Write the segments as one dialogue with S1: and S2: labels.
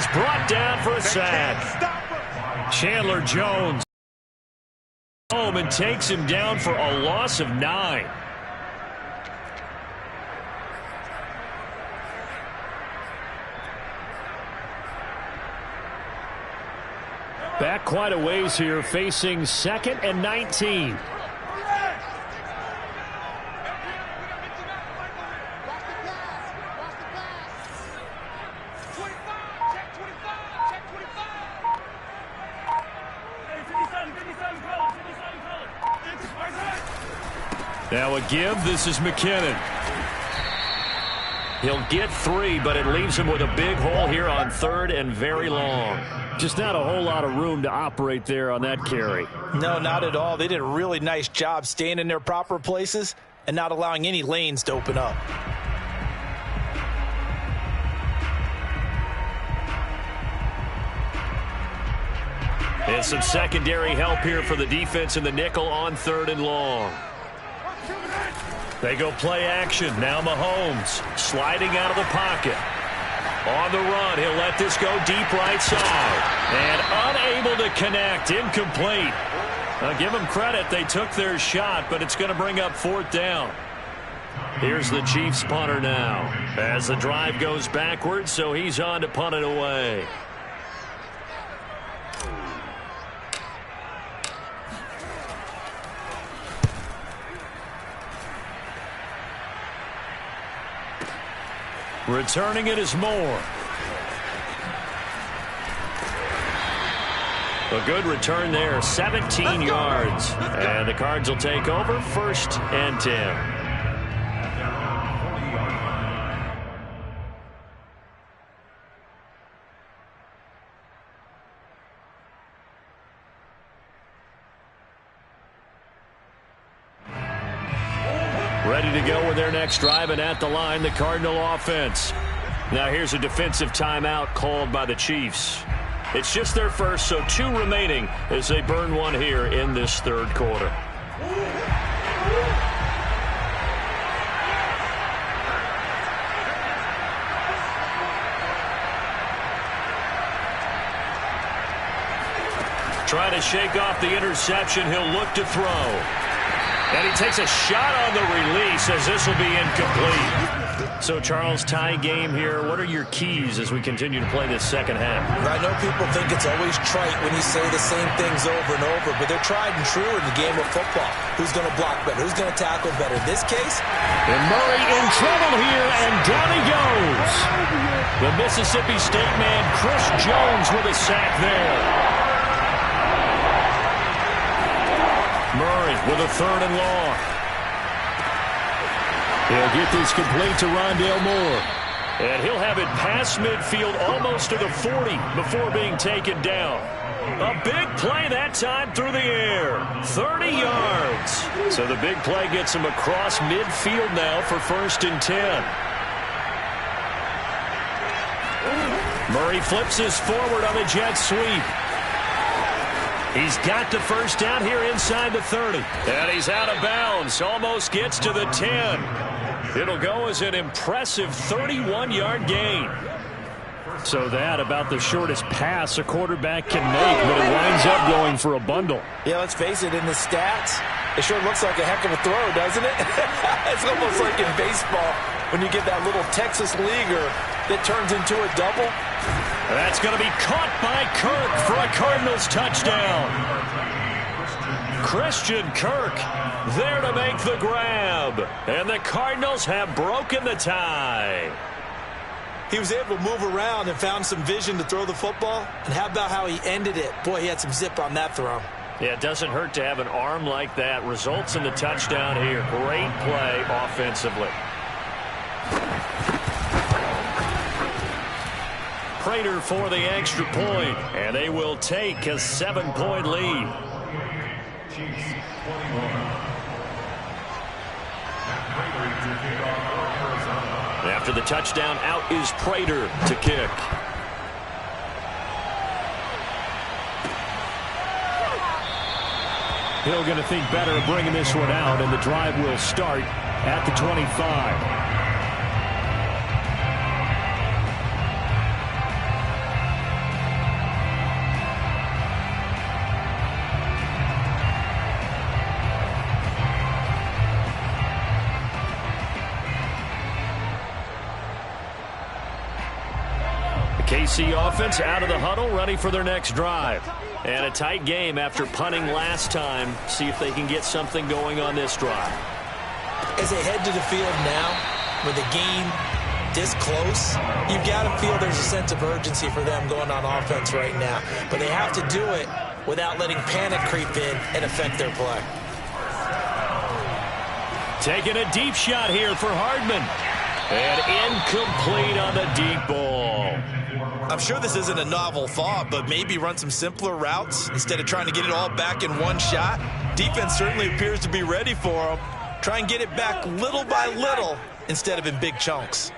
S1: He's brought down for a sack. Chandler Jones home and takes him down for a loss of 9. Back quite a ways here, facing 2nd and 19. Now a give. This is McKinnon. He'll get 3, but it leaves him with a big hole here on 3rd and very long. Just not a whole lot of room to operate there on that carry.
S2: No, not at all. They did a really nice job staying in their proper places and not allowing any lanes to open up.
S1: And some secondary help here for the defense in the nickel on 3rd and long. They go play action. Now Mahomes sliding out of the pocket. On the run, he'll let this go deep right side. And unable to connect. Incomplete. Now give them credit. They took their shot, but it's going to bring up 4th down. Here's the Chiefs punter now. As the drive goes backwards, so he's on to punt it away. Returning it is Moore. A good return there, 17 yards. And the Cards will take over, 1st and 10. Ready to go with their next drive, and at the line, the Cardinal offense. Now here's a defensive timeout called by the Chiefs. It's just their first, so 2 remaining as they burn one here in this 3rd quarter. Trying to shake off the interception. He'll look to throw. And he takes a shot on the release as this will be incomplete. So, Charles, tie game here. What are your keys as we continue to play this second half?
S2: I know people think it's always trite when you say the same things over and over, but they're tried and true in the game of football. Who's going to block better? Who's going to tackle better? In this case?
S1: And Murray in trouble here, and down he goes. The Mississippi State man, Chris Jones, with a sack there. Murray with a 3rd and long. He'll get this complete to Rondale Moore. And he'll have it past midfield almost to the 40 before being taken down. A big play that time through the air. 30 yards. So the big play gets him across midfield now for 1st and 10. Murray flips this forward on the jet sweep. He's got the 1st down here inside the 30. And he's out of bounds. Almost gets to the 10. It'll go as an impressive 31-yard gain. So that about the shortest pass a quarterback can make, but it winds up going for a bundle.
S2: Yeah, let's face it, in the stats, it sure looks like a heck of a throw, doesn't it? It's almost like in baseball when you get that little Texas leaguer that turns into a double.
S1: That's going to be caught by Kirk for a Cardinals touchdown. Christian Kirk there to make the grab. And the Cardinals have broken the tie.
S2: He was able to move around and found some vision to throw the football. And how about how he ended it? Boy, he had some zip on that throw.
S1: Yeah, it doesn't hurt to have an arm like that. Results in the touchdown here. Great play offensively. Prater for the extra point, and they will take a 7-point lead. After the touchdown, out is Prater to kick. Hill going to think better of bringing this one out, and the drive will start at the 25. KC offense out of the huddle, ready for their next drive. And a tight game after punting last time. See if they can get something going on this drive.
S2: As they head to the field now, with the game this close, you've got to feel there's a sense of urgency for them going on offense right now. But they have to do it without letting panic creep in and affect their play.
S1: Taking a deep shot here for Hardman. And incomplete on the deep ball.
S2: I'm sure this isn't a novel thought, but maybe run some simpler routes instead of trying to get it all back in one shot. Defense certainly appears to be ready for them. Try and get it back little by little instead of in big chunks.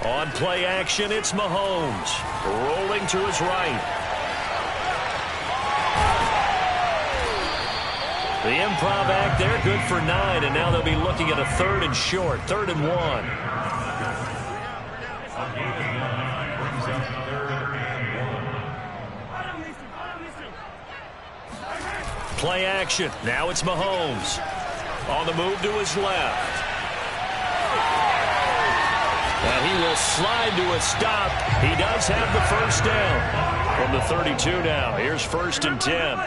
S1: On play action, it's Mahomes. Rolling to his right. The improv act there, good for 9, and now they'll be looking at a 3rd and short, 3rd and 1. Play action. Now it's Mahomes. On the move to his left. And he will slide to a stop. He does have the first down. From the 32 now. Here's 1st and 10.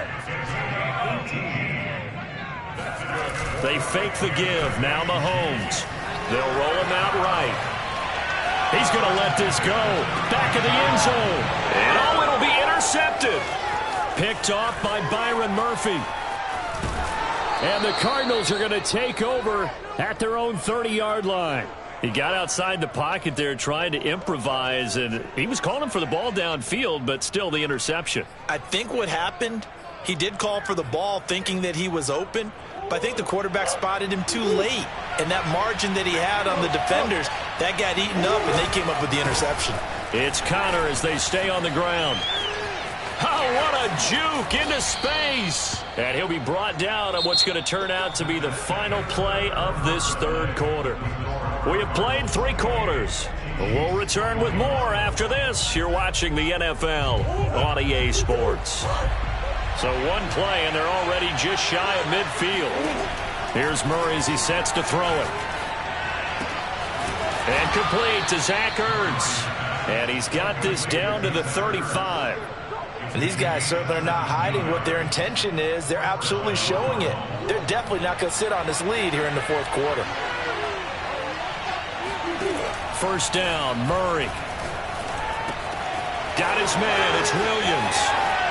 S1: They fake the give. Now Mahomes. They'll roll him out right. He's going to let this go. Back in the end zone. And oh, it'll be intercepted. Picked off by Byron Murphy. And the Cardinals are going to take over at their own 30-yard line. He got outside the pocket there trying to improvise, and he was calling for the ball downfield, but still the interception.
S2: I think what happened, he did call for the ball thinking that he was open, but I think the quarterback spotted him too late. And that margin that he had on the defenders, that got eaten up, and they came up with the interception.
S1: It's Connor as they stay on the ground. Oh, what a juke into space. And he'll be brought down on what's going to turn out to be the final play of this 3rd quarter. We have played 3 quarters. We'll return with more after this. You're watching the NFL on EA Sports. So one play, and they're already just shy of midfield. Here's Murray as he sets to throw it. And complete to Zach Ertz. And he's got this down to the 35.
S2: And these guys certainly are not hiding what their intention is. They're absolutely showing it. They're definitely not going to sit on this lead here in the 4th quarter.
S1: First down, Murray. Got his man, it's Williams.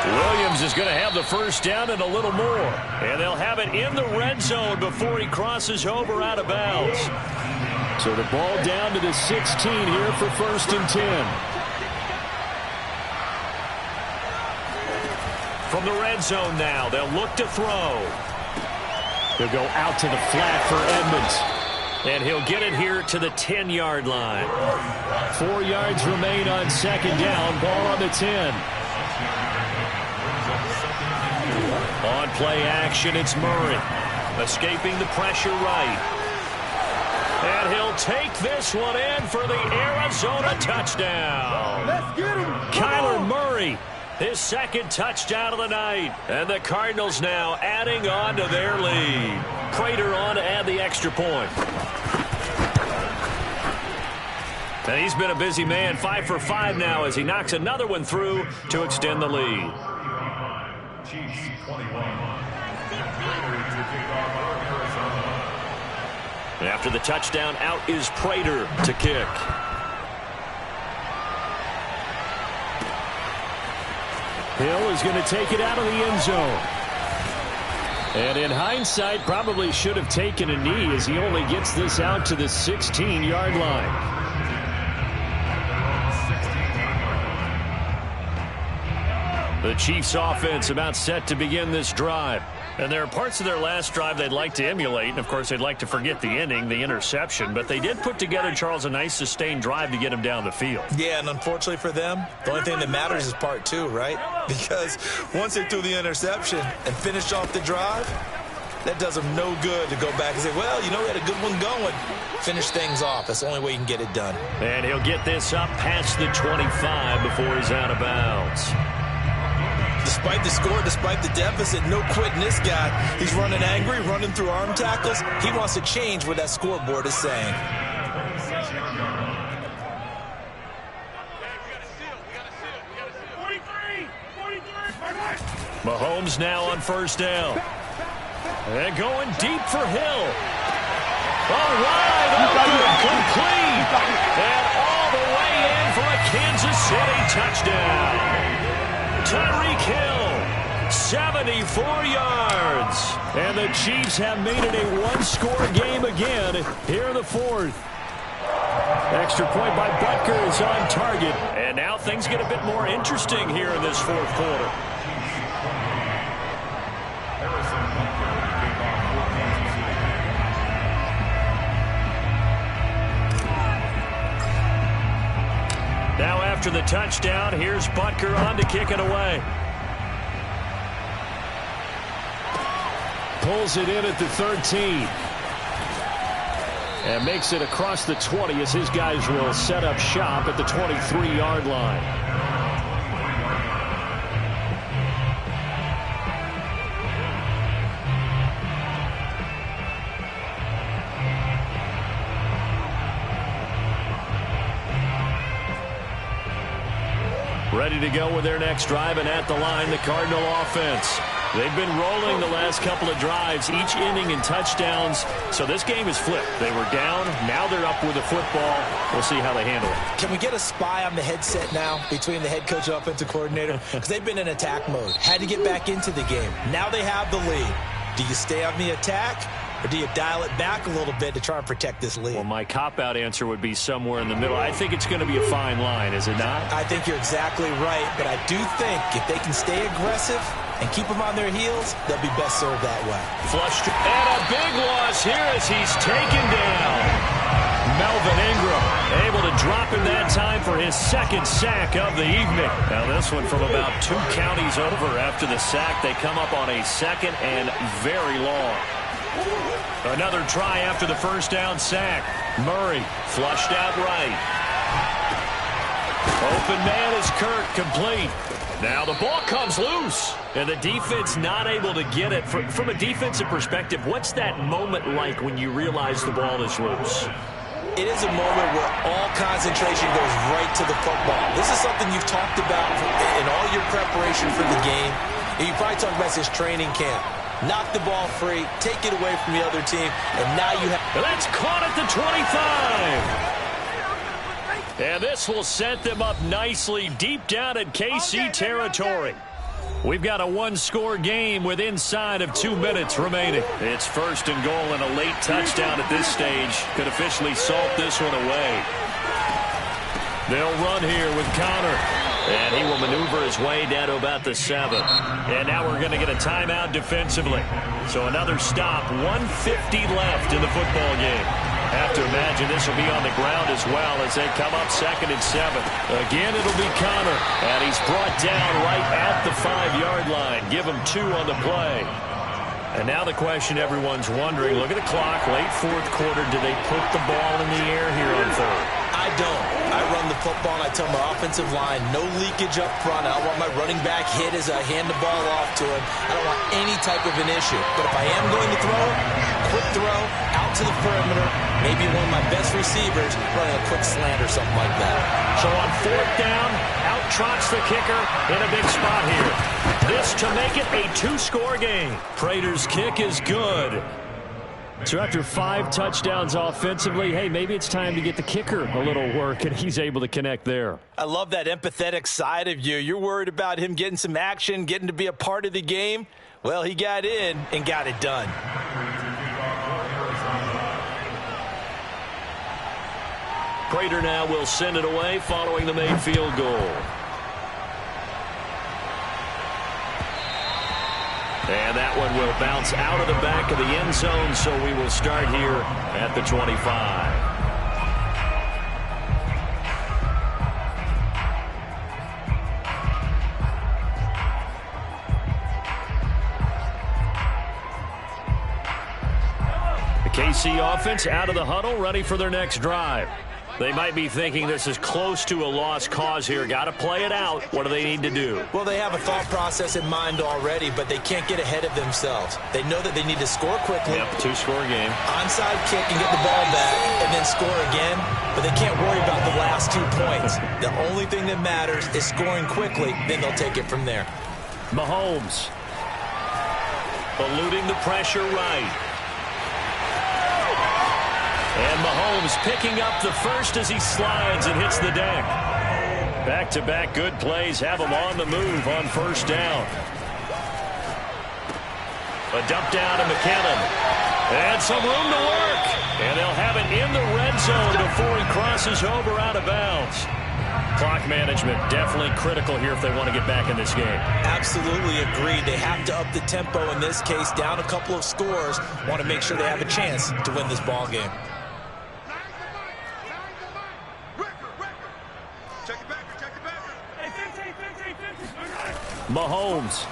S1: Williams is going to have the first down and a little more. And they'll have it in the red zone before he crosses over out of bounds. So the ball down to the 16 here for 1st and 10. From the red zone now, they'll look to throw. He'll go out to the flat for Edmonds. And he'll get it here to the 10-yard line. 4 yards remain on 2nd down. Ball on the 10. On play action, it's Murray. Escaping the pressure right. And he'll take this one in for the Arizona touchdown.
S3: Let's get him.
S1: Kyler Murray, his 2nd touchdown of the night. And the Cardinals now adding on to their lead. Prater on to add the extra point. And he's been a busy man, 5 for 5 now as he knocks another one through to extend the lead. And after the touchdown, out is Prater to kick. Hill is going to take it out of the end zone. And in hindsight, probably should have taken a knee as he only gets this out to the 16-yard line. The Chiefs offense about set to begin this drive. And there are parts of their last drive they'd like to emulate. And, of course, they'd like to forget the ending, the interception. But they did put together, Charles, a nice sustained drive to get him down the field.
S2: Yeah, and unfortunately for them, the only thing that matters is part 2, right? Because once they threw the interception and finished off the drive, that does them no good to go back and say, well, you know, we had a good one going. Finish things off. That's the only way you can get it done.
S1: And he'll get this up past the 25 before he's out of bounds.
S2: Despite despite the score, despite the deficit, no quitting this guy. He's running angry, running through arm tackles. He wants to change what that scoreboard is saying.
S1: Mahomes now on first down. And going deep for Hill. All right, complete. And all the way in for a Kansas City touchdown. Tyreek Hill, 74 yards. And the Chiefs have made it a one-score game again here in the fourth. Extra point by Butker is on target. And now things get a bit more interesting here in this fourth quarter. Now after the touchdown, here's Butker on to kick it away. Pulls it in at the 13. And makes it across the 20 as his guys will set up shop at the 23-yard line. Ready to go with their next drive, and at the line, the Cardinal offense. They've been rolling the last couple of drives, each inning in touchdowns. So this game is flipped. They were down. Now they're up with the football. We'll see how they handle it.
S2: Can we get a spy on the headset now between the head coach and offensive coordinator? Because they've been in attack mode. Had to get back into the game. Now they have the lead. Do you stay on the attack? Or do you dial it back a little bit to try and protect this lead?
S1: Well, my cop-out answer would be somewhere in the middle. I think it's going to be a fine line, is it not?
S2: I think you're exactly right, but I do think if they can stay aggressive and keep them on their heels, they'll be best served that way.
S1: Flushed. And a big loss here as he's taken down. Melvin Ingram able to drop in that time for his second sack of the evening. Now this one from about 2 counties over after the sack. They come up on a second and very long. Another try after the first down sack. Murray flushed out right. Open man is Kirk, complete. Now the ball comes loose, and the defense not able to get it. From a defensive perspective, what's that moment like when you realize the ball is loose?
S2: It is a moment where all concentration goes right to the football. This is something you've talked about in all your preparation for the game. And you probably talked about this training camp. Knock the ball free, take it away from the other team, and now you have...
S1: That's caught at the 25. And this will set them up nicely deep down in KC territory. We've got a one-score game with inside of 2 minutes remaining. It's first and goal, and a late touchdown at this stage could officially salt this one away. They'll run here with Connor. And he will maneuver his way down to about the 7. And now we're going to get a timeout defensively. So another stop, 1:50 left in the football game. Have to imagine this will be on the ground as well as they come up 2nd and 7. Again, it'll be Connor. And he's brought down right at the 5-yard line. Give him 2 on the play. And now the question everyone's wondering, look at the clock, late fourth quarter. Do they put the ball in the air here on 3rd?
S2: I don't. I run the football, and I tell my offensive line, no leakage up front. I don't want my running back hit as I hand the ball off to him. I don't want any type of an issue. But if I am going to throw, quick throw, out to the perimeter, maybe one of my best receivers running a quick slant or something like that.
S1: So on 4th down, out trots the kicker in a big spot here. This to make it a 2-score game. Prater's kick is good. So after 5 touchdowns offensively, hey, maybe it's time to get the kicker a little work, and he's able to connect there.
S2: I love that empathetic side of you. You're worried about him getting some action, getting to be a part of the game. Well, he got in and got it done.
S1: Prater now will send it away following the made field goal. And that one will bounce out of the back of the end zone, so we will start here at the 25. The KC offense out of the huddle, ready for their next drive. They might be thinking this is close to a lost cause here. Got to play it out. What do they need to do?
S2: Well, they have a thought process in mind already, but they can't get ahead of themselves. They know that they need to score quickly.
S1: Yep, two-score game.
S2: Onside kick and get the ball back and then score again, but they can't worry about the last 2 points. The only thing that matters is scoring quickly, then they'll take it from there.
S1: Mahomes eluding the pressure right. And Mahomes picking up the first as he slides and hits the deck. Back-to-back good plays have him on the move on first down. A dump down to McKinnon. And some room to work. And they'll have it in the red zone before he crosses over out of bounds. Clock management definitely critical here if they want to get back in this game.
S2: Absolutely agreed. They have to up the tempo in this case, down a couple of scores. Want to make sure they have a chance to win this ball game.
S1: Mahomes.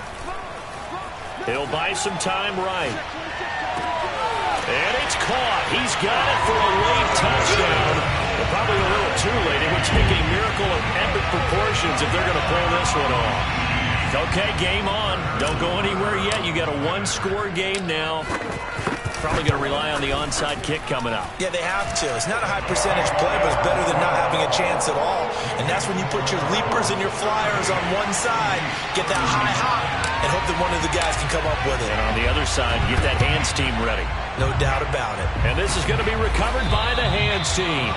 S1: He'll buy some time right. And it's caught. He's got it for a late touchdown. But probably a little too late. It would take a miracle of epic proportions if they're going to pull this one off. Okay, game on. Don't go anywhere yet. You got a one-score game now. Probably going to rely on the onside kick coming up.
S2: Yeah, they have to. It's not a high percentage play, but it's better than not having a chance at all. And that's when you put your leapers and your flyers on one side, get that high hop, and hope that one of the guys can come up with it.
S1: And on the other side, get that hands team ready.
S2: No doubt about it.
S1: And this is going to be recovered by the hands team.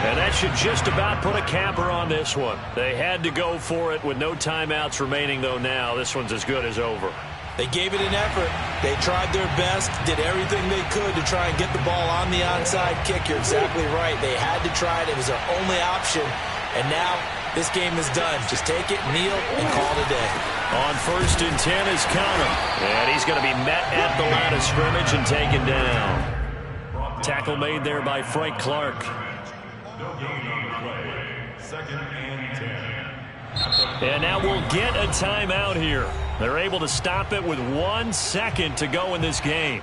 S1: And that should just about put a capper on this one. They had to go for it with no timeouts remaining, though now. This one's as good as over.
S2: They gave it an effort. They tried their best, did everything they could to try and get the ball on the onside kick. You're exactly right. They had to try it. It was their only option. And now this game is done. Just take it, kneel, and call it a day.
S1: On 1st and 10 is Connor. And he's going to be met at the line of scrimmage and taken down. Tackle made there by Frank Clark. And now we'll get a timeout here. They're able to stop it with 1 second to go in this game.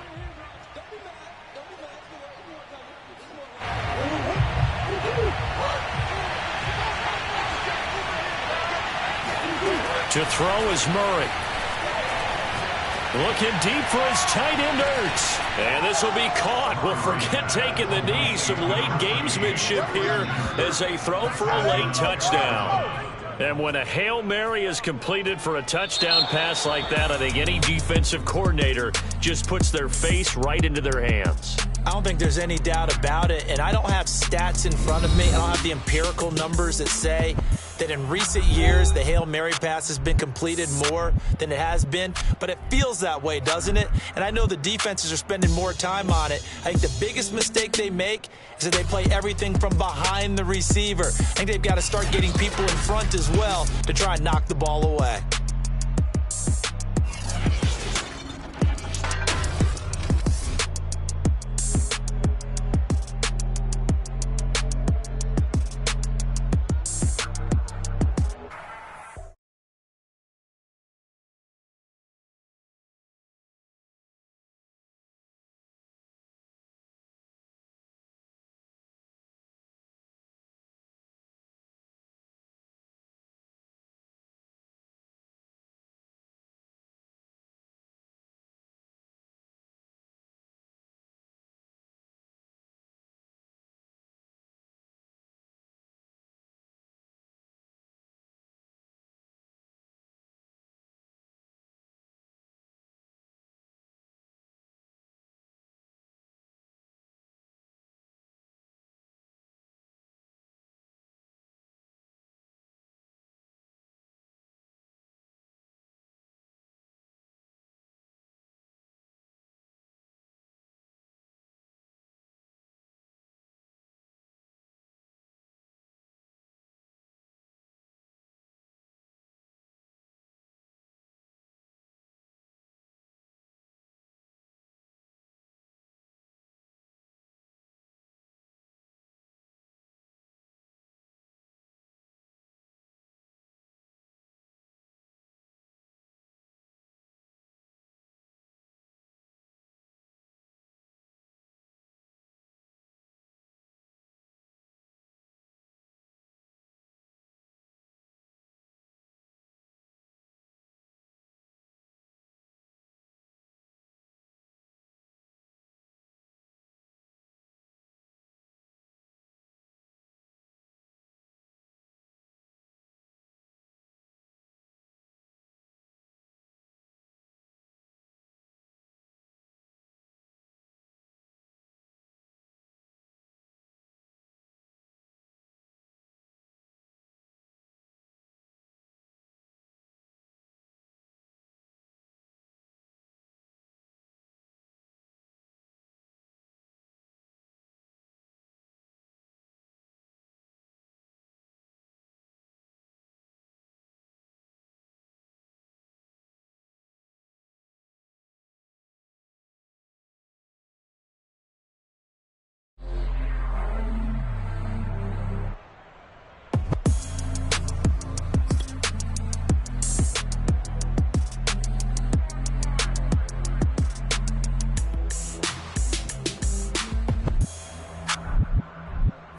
S1: To throw is Murray. Looking deep for his tight end Ertz. And this will be caught. We'll forget taking the knee. Some late gamesmanship here as they throw for a late touchdown. And when a Hail Mary is completed for a touchdown pass like that, I think any defensive coordinator just puts their face right into their hands.
S2: I don't think there's any doubt about it, and I don't have stats in front of me. I don't have the empirical numbers that say that in recent years the Hail Mary pass has been completed more than it has been, but it feels that way, doesn't it? And I know the defenses are spending more time on it. I think the biggest mistake they make is that they play everything from behind the receiver. I think they've got to start getting people in front as well to try and knock the ball away.